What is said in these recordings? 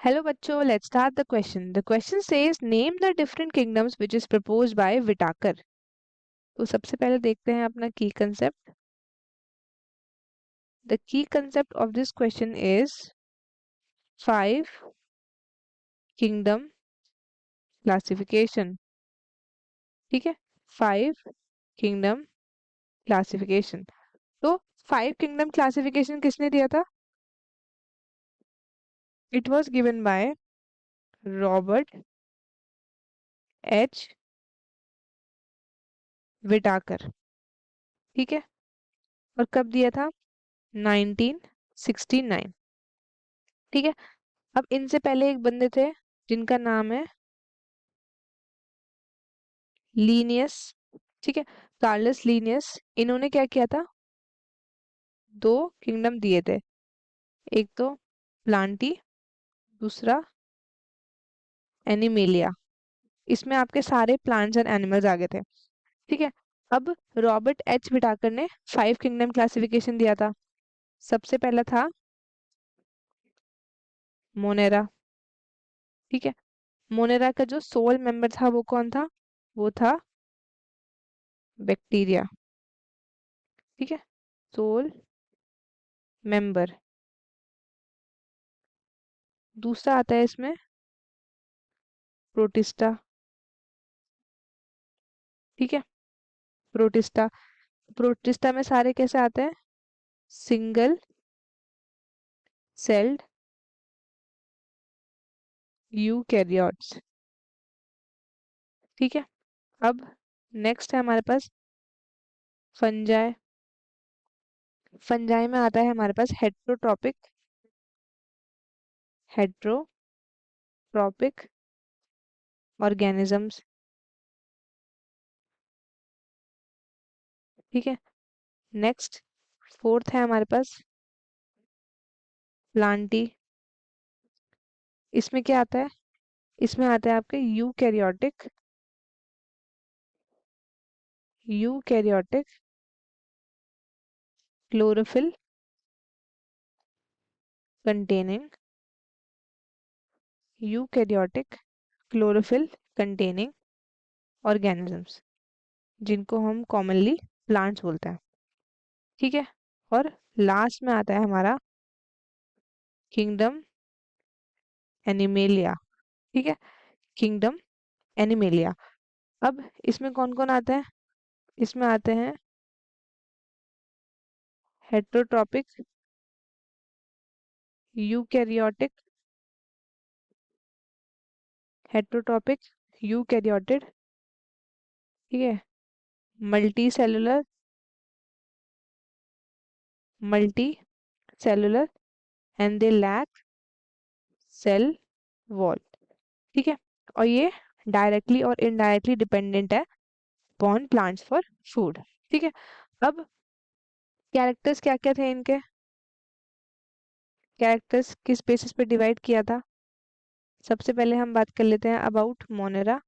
Hello बच्चों, let's start the question. The question says name the different kingdoms which is proposed by Whitaker. तो सबसे पहले देखते हैं अपना key concept. The key concept of this question is 5 kingdom classification. ठीक है, 5 kingdom classification. तो 5 kingdom classification किसने दिया था? It was given by Robert H. Whitaker. ठीक है, और कब दिया था? 1969. ठीक है, अब इनसे पहले एक बंदे थे जिनका नाम है लीनियस. ठीक है, कार्लस लीनियस. इन्होंने क्या किया था? 2 किंगडम दिए थे. एक तो प्लांटी, दूसरा एनिमेलिया. इसमें आपके सारे प्लांट्स एंड एनिमल्स आ गए थे. ठीक है, अब रॉबर्ट एच विटाकर ने 5 किंगडम क्लासिफिकेशन दिया था. सबसे पहला था मोनेरा. ठीक है, मोनेरा का जो सोल मेंबर था वो कौन था? वो था बैक्टीरिया. ठीक है, सोल मेंबर. दूसरा आता है इसमें प्रोटिस्टा. ठीक है, प्रोटिस्टा. प्रोटिस्टा में सारे कैसे आते हैं? Single celled eukaryotes. ठीक है, अब नेक्स्ट है हमारे पास फंजाई. फंजाई में आता है हमारे पास हेट्रोट्रॉपिक ऑर्गेनिजम्स. ठीक है, नेक्स्ट फोर्थ है हमारे पास प्लांटी. इसमें क्या आता है? इसमें आता है आपके eukaryotic chlorophyll containing eukaryotic chlorophyll containing organisms, जिनको हम कॉमनली प्लांट्स बोलते हैं. ठीक है, और लास्ट में आता है हमारा किंगडम एनिमेलिया. ठीक है, किंगडम एनिमेलिया. अब इसमें कौन कौन आता है? इसमें आते हैं हेट्रोट्रॉपिक यूकैरियोटिक हेट्रोट्रॉपिक यूकैरियोटिड. ठीक है, multicellular and they lack cell wall. ठीक है, और ये डायरेक्टली और इनडायरेक्टली डिपेंडेंट है अपॉन प्लांट्स फॉर फूड. ठीक है, अब कैरेक्टर्स क्या क्या थे इनके? कैरेक्टर्स किस बेसिस पे डिवाइड किया था? सबसे पहले हम बात कर लेते हैं अबाउट मोनेरा.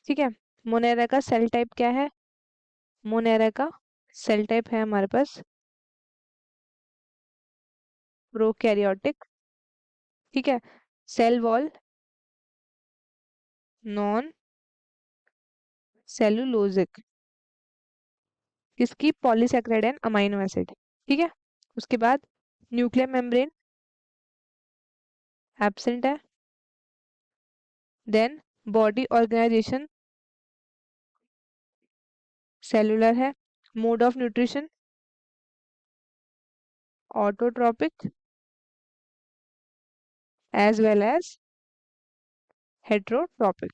ठीक है, मोनेरा का सेल टाइप क्या है? मोनेरा का सेल टाइप है हमारे पास प्रोकैरियोटिक. ठीक है, सेल वॉल नॉन सेलुलोजिक. किसकी? Polysaccharide and amino acid. ठीक है, उसके बाद न्यूक्लियर मेम्ब्रेन एब्सेंट है. देन बॉडी ऑर्गेनाइजेशन सेलुलर है. Mode of nutrition autotrophic as well as heterotrophic.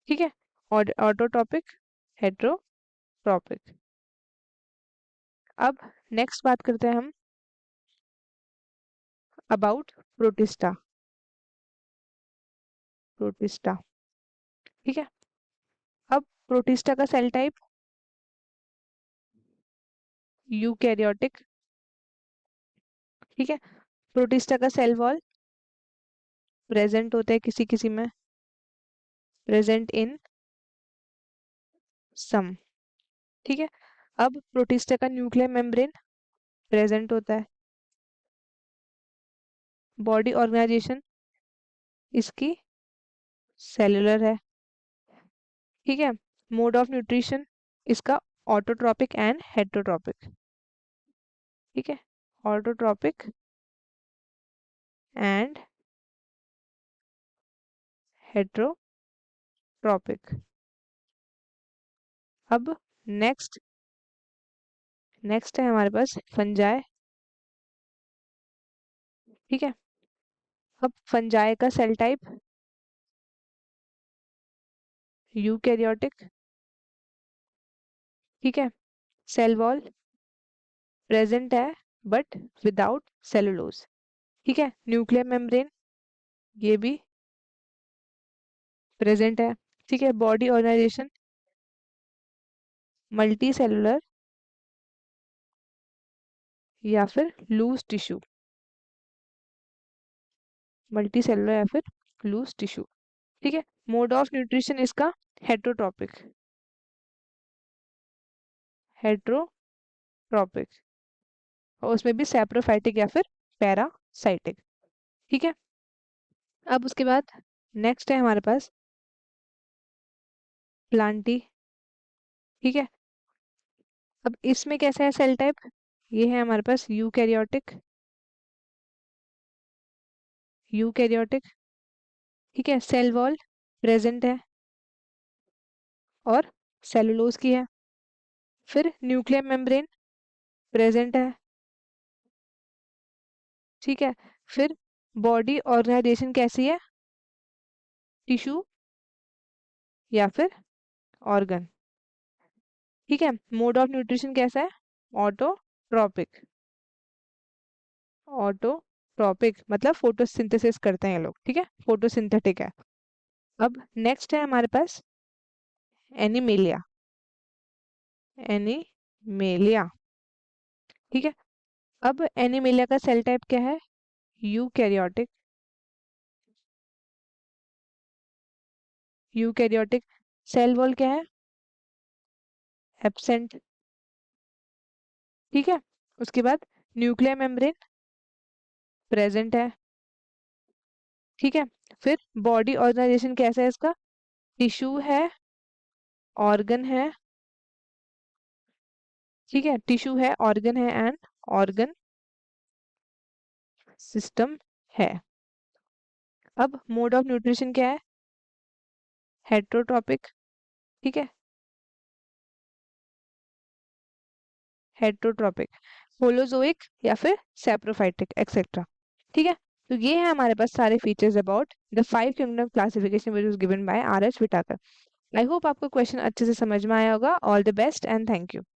ठीक है, और ऑटोट्रॉपिक हेट्रोट्रॉपिक. अब नेक्स्ट बात करते हैं हम अबाउट प्रोटिस्टा. प्रोटिस्टा. ठीक है, अब प्रोटिस्टा का सेल टाइप यूकैरियोटिक. ठीक है, प्रोटिस्टा का सेल वॉल प्रेजेंट होता है किसी किसी में, प्रेजेंट इन सम. ठीक है, अब प्रोटिस्टा का न्यूक्लियर मेम्ब्रेन प्रेजेंट होता है. बॉडी ऑर्गेनाइजेशन इसकी सेलुलर है, ठीक है। मोड ऑफ न्यूट्रिशन इसका ऑटोट्रॉपिक एंड हेटरोट्रॉपिक, ठीक है। Autotrophic and heterotrophic. अब नेक्स्ट नेक्स्ट है हमारे पास फंजाई, ठीक है। अब फंजाई का सेल टाइप यूकैरियोटिक, ठीक है। सेल वॉल प्रेजेंट है बट विदाउट सेलुलोज, ठीक है। न्यूक्लियर मेम्ब्रेन ये भी प्रेजेंट है, ठीक है। बॉडी ऑर्गेनाइजेशन मल्टी सेलुलर या फिर लूज टिश्यू, मल्टी सेलुलर या फिर लूज टिश्यू, ठीक है। मोड ऑफ न्यूट्रिशन इसका हेटरोट्रॉपिक, हेटरोट्रॉपिक, और उसमें भी सैप्रोफाइटिक या फिर पैरासाइटिक, ठीक है। अब उसके बाद नेक्स्ट है हमारे पास प्लांटी, ठीक है। अब इसमें कैसा है सेल टाइप, ये है हमारे पास यूकैरियोटिक, यूकैरियोटिक, ठीक है। सेल वॉल प्रेजेंट है और सेलुलोज की है, फिर न्यूक्लियर मेम्ब्रेन प्रेजेंट है, ठीक है। फिर बॉडी ऑर्गेनाइजेशन कैसी है, टिश्यू या फिर ऑर्गन, ठीक है। मोड ऑफ न्यूट्रिशन कैसा है, ऑटोट्रॉपिक, ऑटोट्रॉपिक मतलब फोटोसिंथेसिस करते हैं ये लोग, ठीक है, फोटोसिंथेटिक है। अब नेक्स्ट है हमारे पास एनिमेलिया, एनिमेलिया, ठीक है। अब एनिमेलिया का सेल टाइप क्या है, यूकैरियोटिक, यूकैरियोटिक। सेल वॉल क्या है, एब्सेंट, ठीक है। उसके बाद न्यूक्लियर मेम्ब्रेन प्रेजेंट है, ठीक है। फिर बॉडी ऑर्गेनाइजेशन कैसा है इसका, टिश्यू है, ऑर्गन है, ठीक है। टिश्यू है, ऑर्गन है एंड ऑर्गन सिस्टम है। अब मोड ऑफ न्यूट्रिशन क्या है, हेटरोट्रॉपिक, ठीक है, हेटरोट्रॉपिक, होलोजोइक या फिर सैप्रोफाइटिक एक्सेट्रा, ठीक है। तो ये है हमारे पास सारे features about the 5 kingdom classification which was given by R H Whittaker. I hope आपको क्वेश्चन अच्छे से समझ में आया होगा। All the best and thank you.